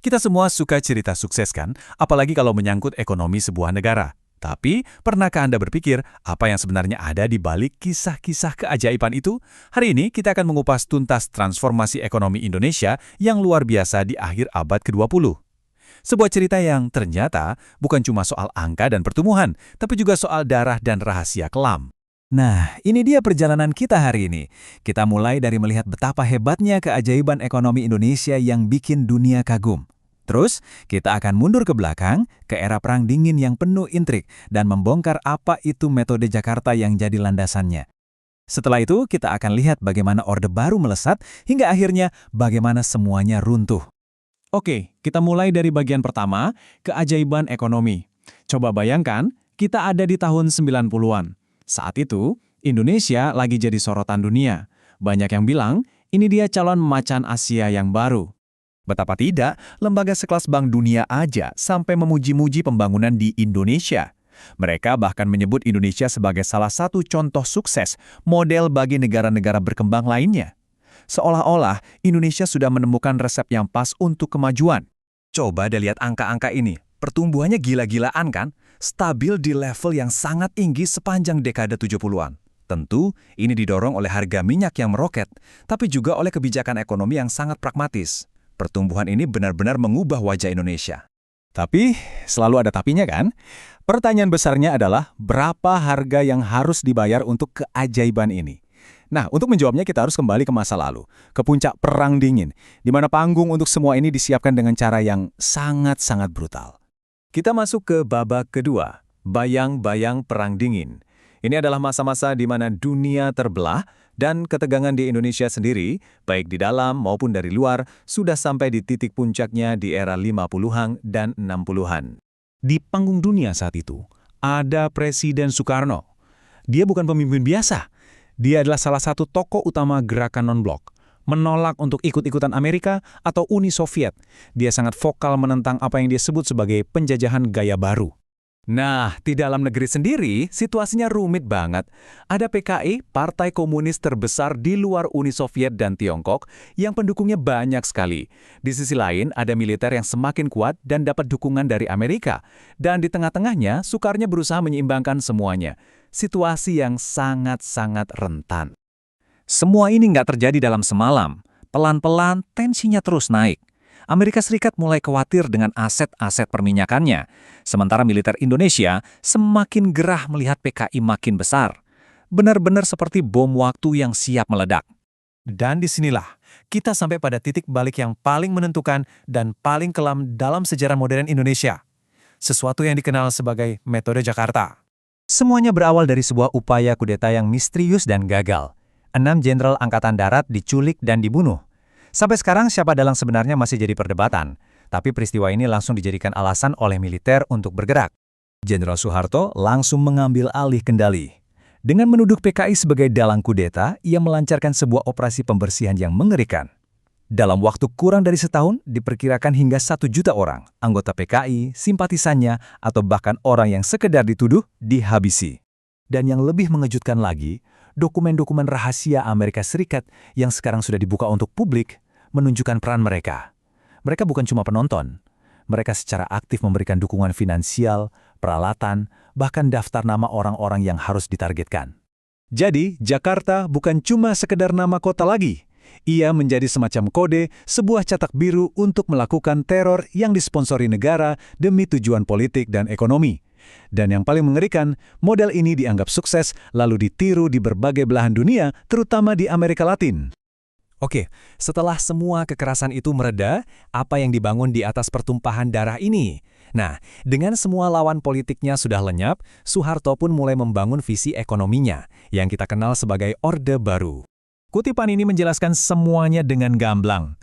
Kita semua suka cerita sukses kan? Apalagi kalau menyangkut ekonomi sebuah negara. Tapi, pernahkah Anda berpikir apa yang sebenarnya ada di balik kisah-kisah keajaiban itu? Hari ini kita akan mengupas tuntas transformasi ekonomi Indonesia yang luar biasa di akhir abad ke-20. Sebuah cerita yang ternyata bukan cuma soal angka dan pertumbuhan, tapi juga soal darah dan rahasia kelam. Nah, ini dia perjalanan kita hari ini. Kita mulai dari melihat betapa hebatnya keajaiban ekonomi Indonesia yang bikin dunia kagum. Terus, kita akan mundur ke belakang, ke era Perang Dingin yang penuh intrik, dan membongkar apa itu metode Jakarta yang jadi landasannya. Setelah itu, kita akan lihat bagaimana Orde Baru melesat, hingga akhirnya bagaimana semuanya runtuh. Oke, kita mulai dari bagian pertama, keajaiban ekonomi. Coba bayangkan, kita ada di tahun 90-an. Saat itu, Indonesia lagi jadi sorotan dunia. Banyak yang bilang, ini dia calon macan Asia yang baru. Betapa tidak, lembaga sekelas Bank Dunia aja sampai memuji-muji pembangunan di Indonesia. Mereka bahkan menyebut Indonesia sebagai salah satu contoh sukses, model bagi negara-negara berkembang lainnya. Seolah-olah Indonesia sudah menemukan resep yang pas untuk kemajuan. Coba deh lihat angka-angka ini. Pertumbuhannya gila-gilaan kan? Stabil di level yang sangat tinggi sepanjang dekade 70-an. Tentu, ini didorong oleh harga minyak yang meroket, tapi juga oleh kebijakan ekonomi yang sangat pragmatis. Pertumbuhan ini benar-benar mengubah wajah Indonesia. Tapi, selalu ada tapinya kan? Pertanyaan besarnya adalah, berapa harga yang harus dibayar untuk keajaiban ini? Nah, untuk menjawabnya kita harus kembali ke masa lalu, ke puncak Perang Dingin, di mana panggung untuk semua ini disiapkan dengan cara yang sangat-sangat brutal. Kita masuk ke babak kedua, bayang-bayang Perang Dingin. Ini adalah masa-masa di mana dunia terbelah dan ketegangan di Indonesia sendiri, baik di dalam maupun dari luar, sudah sampai di titik puncaknya di era 50-an dan 60-an. Di panggung dunia saat itu, ada Presiden Soekarno. Dia bukan pemimpin biasa. Dia adalah salah satu tokoh utama gerakan non-blok, menolak untuk ikut-ikutan Amerika atau Uni Soviet. Dia sangat vokal menentang apa yang dia sebut sebagai penjajahan gaya baru. Nah, di dalam negeri sendiri, situasinya rumit banget. Ada PKI, Partai Komunis terbesar di luar Uni Soviet dan Tiongkok, yang pendukungnya banyak sekali. Di sisi lain, ada militer yang semakin kuat dan dapat dukungan dari Amerika. Dan di tengah-tengahnya, Soekarno berusaha menyeimbangkan semuanya. Situasi yang sangat-sangat rentan. Semua ini nggak terjadi dalam semalam. Pelan-pelan, tensinya terus naik. Amerika Serikat mulai khawatir dengan aset-aset perminyakannya, sementara militer Indonesia semakin gerah melihat PKI makin besar. Benar-benar seperti bom waktu yang siap meledak. Dan disinilah, kita sampai pada titik balik yang paling menentukan dan paling kelam dalam sejarah modern Indonesia. Sesuatu yang dikenal sebagai metode Jakarta. Semuanya berawal dari sebuah upaya kudeta yang misterius dan gagal. 6 jenderal Angkatan Darat diculik dan dibunuh. Sampai sekarang siapa dalang sebenarnya masih jadi perdebatan, tapi peristiwa ini langsung dijadikan alasan oleh militer untuk bergerak. Jenderal Soeharto langsung mengambil alih kendali. Dengan menuduh PKI sebagai dalang kudeta, ia melancarkan sebuah operasi pembersihan yang mengerikan. Dalam waktu kurang dari setahun, diperkirakan hingga 1 juta orang, anggota PKI, simpatisannya, atau bahkan orang yang sekedar dituduh, dihabisi. Dan yang lebih mengejutkan lagi, dokumen-dokumen rahasia Amerika Serikat yang sekarang sudah dibuka untuk publik, menunjukkan peran mereka. Mereka bukan cuma penonton. Mereka secara aktif memberikan dukungan finansial, peralatan, bahkan daftar nama orang-orang yang harus ditargetkan. Jadi, Jakarta bukan cuma sekedar nama kota lagi. Ia menjadi semacam kode, sebuah cetak biru untuk melakukan teror yang disponsori negara demi tujuan politik dan ekonomi. Dan yang paling mengerikan, model ini dianggap sukses lalu ditiru di berbagai belahan dunia, terutama di Amerika Latin. Oke, setelah semua kekerasan itu mereda, apa yang dibangun di atas pertumpahan darah ini? Nah, dengan semua lawan politiknya sudah lenyap, Soeharto pun mulai membangun visi ekonominya, yang kita kenal sebagai Orde Baru. Kutipan ini menjelaskan semuanya dengan gamblang.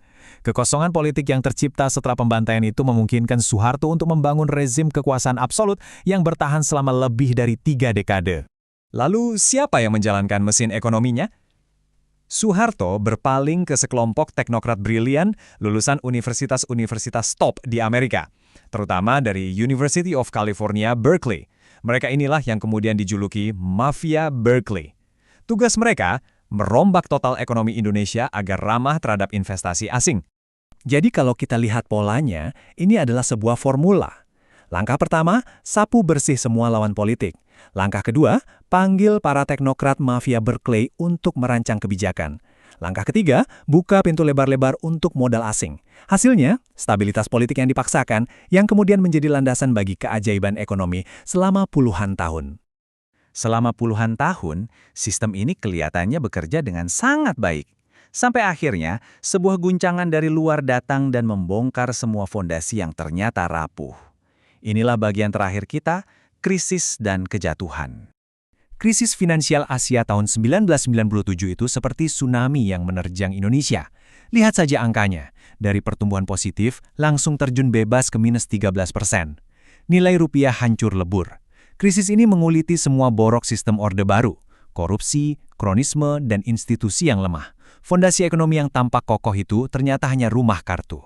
Kekosongan politik yang tercipta setelah pembantaian itu memungkinkan Soeharto untuk membangun rezim kekuasaan absolut yang bertahan selama lebih dari 3 dekade. Lalu, siapa yang menjalankan mesin ekonominya? Soeharto berpaling ke sekelompok teknokrat brilian lulusan universitas-universitas top di Amerika, terutama dari University of California, Berkeley. Mereka inilah yang kemudian dijuluki Mafia Berkeley. Tugas mereka, merombak total ekonomi Indonesia agar ramah terhadap investasi asing. Jadi kalau kita lihat polanya, ini adalah sebuah formula. Langkah pertama, sapu bersih semua lawan politik. Langkah kedua, panggil para teknokrat mafia Berkeley untuk merancang kebijakan. Langkah ketiga, buka pintu lebar-lebar untuk modal asing. Hasilnya, stabilitas politik yang dipaksakan, yang kemudian menjadi landasan bagi keajaiban ekonomi selama puluhan tahun. Selama puluhan tahun, sistem ini kelihatannya bekerja dengan sangat baik. Sampai akhirnya, sebuah guncangan dari luar datang dan membongkar semua fondasi yang ternyata rapuh. Inilah bagian terakhir kita, krisis dan kejatuhan. Krisis finansial Asia tahun 1997 itu seperti tsunami yang menerjang Indonesia. Lihat saja angkanya, dari pertumbuhan positif langsung terjun bebas ke minus 13%. Nilai rupiah hancur lebur. Krisis ini menguliti semua borok sistem Orde Baru, korupsi, kronisme, dan institusi yang lemah. Fondasi ekonomi yang tampak kokoh itu ternyata hanya rumah kartu.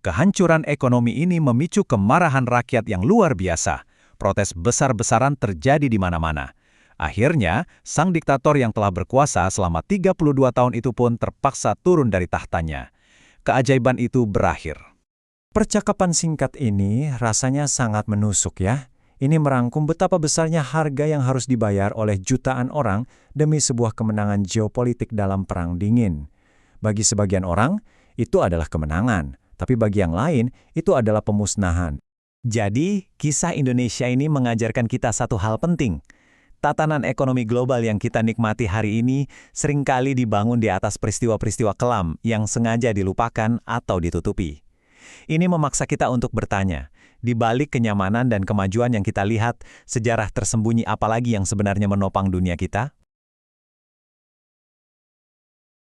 Kehancuran ekonomi ini memicu kemarahan rakyat yang luar biasa. Protes besar-besaran terjadi di mana-mana. Akhirnya, sang diktator yang telah berkuasa selama 32 tahun itu pun terpaksa turun dari tahtanya. Keajaiban itu berakhir. Percakapan singkat ini rasanya sangat menusuk ya. Ini merangkum betapa besarnya harga yang harus dibayar oleh jutaan orang demi sebuah kemenangan geopolitik dalam Perang Dingin. Bagi sebagian orang, itu adalah kemenangan, tapi bagi yang lain, itu adalah pemusnahan. Jadi, kisah Indonesia ini mengajarkan kita satu hal penting. Tatanan ekonomi global yang kita nikmati hari ini seringkali dibangun di atas peristiwa-peristiwa kelam yang sengaja dilupakan atau ditutupi. Ini memaksa kita untuk bertanya, di balik kenyamanan dan kemajuan yang kita lihat, sejarah tersembunyi apalagi yang sebenarnya menopang dunia kita?